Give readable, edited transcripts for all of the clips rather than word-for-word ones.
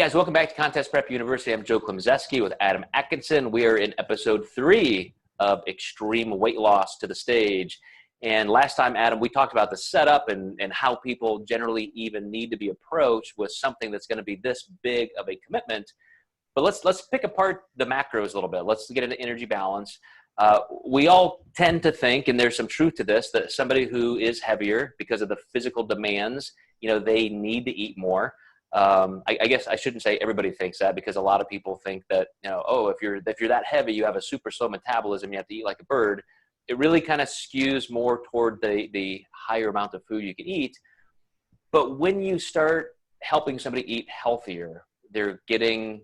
Hey guys, welcome back to Contest Prep University. I'm Joe Klemczewski with Adam Atkinson. We are in episode 3 of Extreme Weight Loss to the Stage. And last time, Adam, we talked about the setup and how people generally even need to be approached with something that's going to be this big of a commitment. But let's pick apart the macros a little bit. Let's get into energy balance. We all tend to think, and there's some truth to this, that somebody who is heavier because of the physical demands, they need to eat more. I guess I shouldn't say everybody thinks that, because a lot of people think that, oh, if you're that heavy, you have a super slow metabolism, you have to eat like a bird. It really kind of skews more toward the higher amount of food you can eat. But when you start helping somebody eat healthier, they're getting,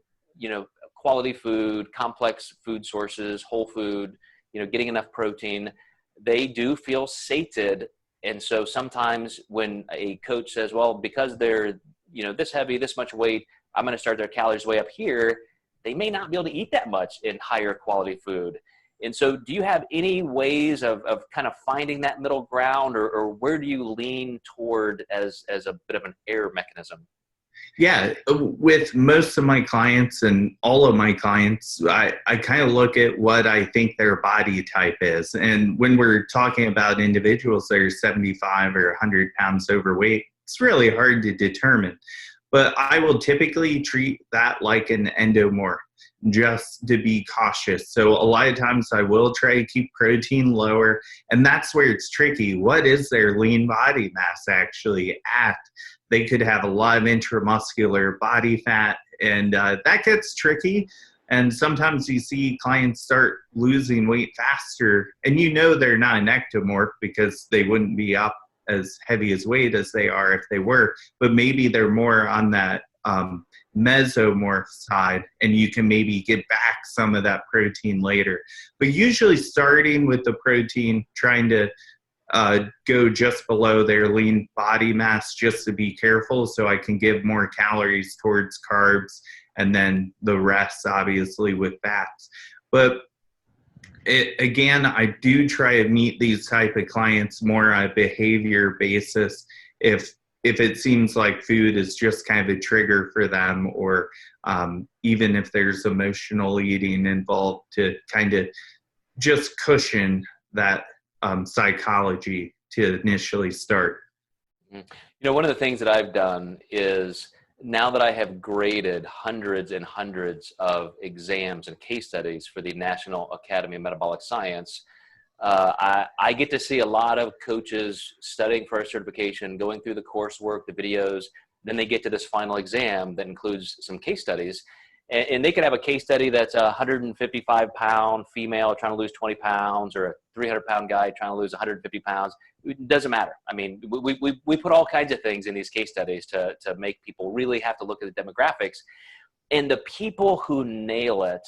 quality food, complex food sources, whole food, getting enough protein, they do feel sated. And so sometimes when a coach says, well, because they're this heavy, this much weight, I'm going to start their calories way up here, they may not be able to eat that much in higher quality food. And so do you have any ways of kind of finding that middle ground, or where do you lean toward as a bit of an error mechanism? Yeah, with most of my clients and all of my clients, I kind of look at what I think their body type is. And when we're talking about individuals that are 75 or 100 pounds overweight, it's really hard to determine. But I will typically treat that like an endomorph, just to be cautious. So a lot of times I will try to keep protein lower, and that's where it's tricky. What is their lean body mass actually at? They could have a lot of intramuscular body fat, and that gets tricky. And sometimes you see clients start losing weight faster, and they're not an ectomorph because they wouldn't be up as heavy as weight as they are if they were, but maybe they're more on that mesomorph side, and you can maybe get back some of that protein later. But usually starting with the protein, trying to go just below their lean body mass just to be careful, so I can give more calories towards carbs and then the rest obviously with fats. But again, I do try to meet these type of clients more on a behavior basis. If it seems like food is just kind of a trigger for them, or even if there's emotional eating involved, to kind of just cushion that psychology to initially start. One of the things that I've done is, now that I have graded hundreds and hundreds of exams and case studies for the National Academy of Metabolic Science, I get to see a lot of coaches studying for a certification, going through the coursework, the videos. Then they get to this final exam that includes some case studies. And they could have a case study that's a 155-pound female trying to lose 20 pounds, or a 300-pound guy trying to lose 150 pounds. It doesn't matter. I mean, we put all kinds of things in these case studies to make people really have to look at the demographics. And the people who nail it,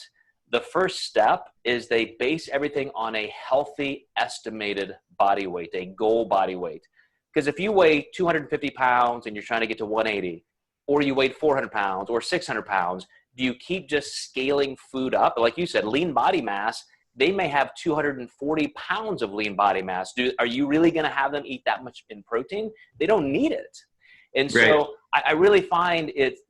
the first step is they base everything on a healthy estimated body weight, a goal body weight. Because if you weigh 250 pounds and you're trying to get to 180, or you weigh 400 pounds or 600 pounds, do you keep just scaling food up? Like you said, lean body mass, they may have 240 pounds of lean body mass. Are you really going to have them eat that much in protein? They don't need it. And so I really find it's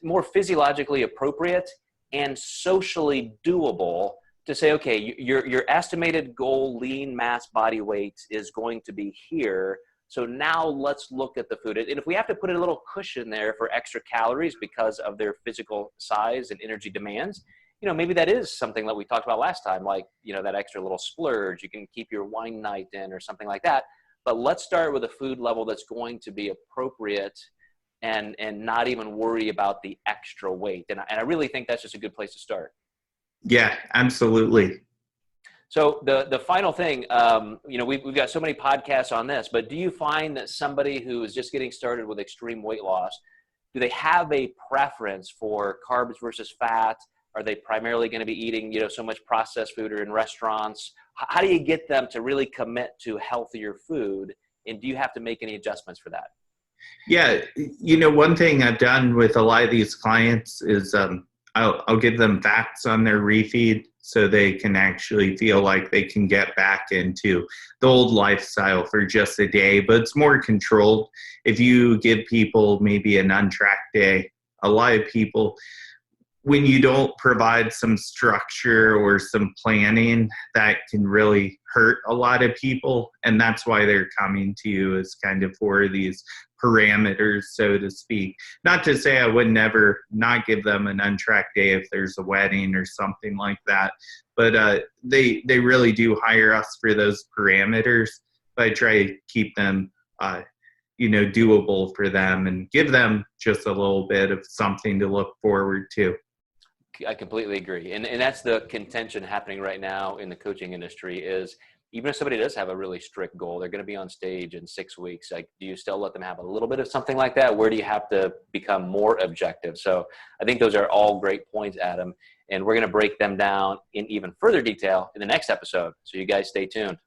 more physiologically appropriate and socially doable to say, okay, your estimated goal lean mass body weight is going to be here. So now let's look at the food. And if we have to put a little cushion there for extra calories because of their physical size and energy demands, maybe that is something that we talked about last time, like, that extra little splurge. You can keep your wine night in or something like that. But let's start with a food level that's going to be appropriate and not even worry about the extra weight. And I really think that's just a good place to start. Yeah, absolutely. So the final thing, we've got so many podcasts on this, but do you find that somebody who is just getting started with extreme weight loss, do they have a preference for carbs versus fat? Are they primarily going to be eating, so much processed food or in restaurants? How do you get them to really commit to healthier food? And do you have to make any adjustments for that? Yeah, one thing I've done with a lot of these clients is I'll give them fats on their refeed, so they can actually feel like they can get back into the old lifestyle for just a day, but it's more controlled. If you give people maybe an untracked day, a lot of people, when you don't provide some structure or some planning, that can really hurt a lot of people. And that's why they're coming to you, is kind of for these parameters, so to speak. Not to say I would never not give them an untracked day if there's a wedding or something like that. But they really do hire us for those parameters. But I try to keep them doable for them and give them just a little bit of something to look forward to. I completely agree. And that's the contention happening right now in the coaching industry is, even if somebody does have a really strict goal, they're going to be on stage in 6 weeks. Like, do you still let them have a little bit of something like that? Where do you have to become more objective? So I think those are all great points, Adam. And we're going to break them down in even further detail in the next episode. So you guys stay tuned.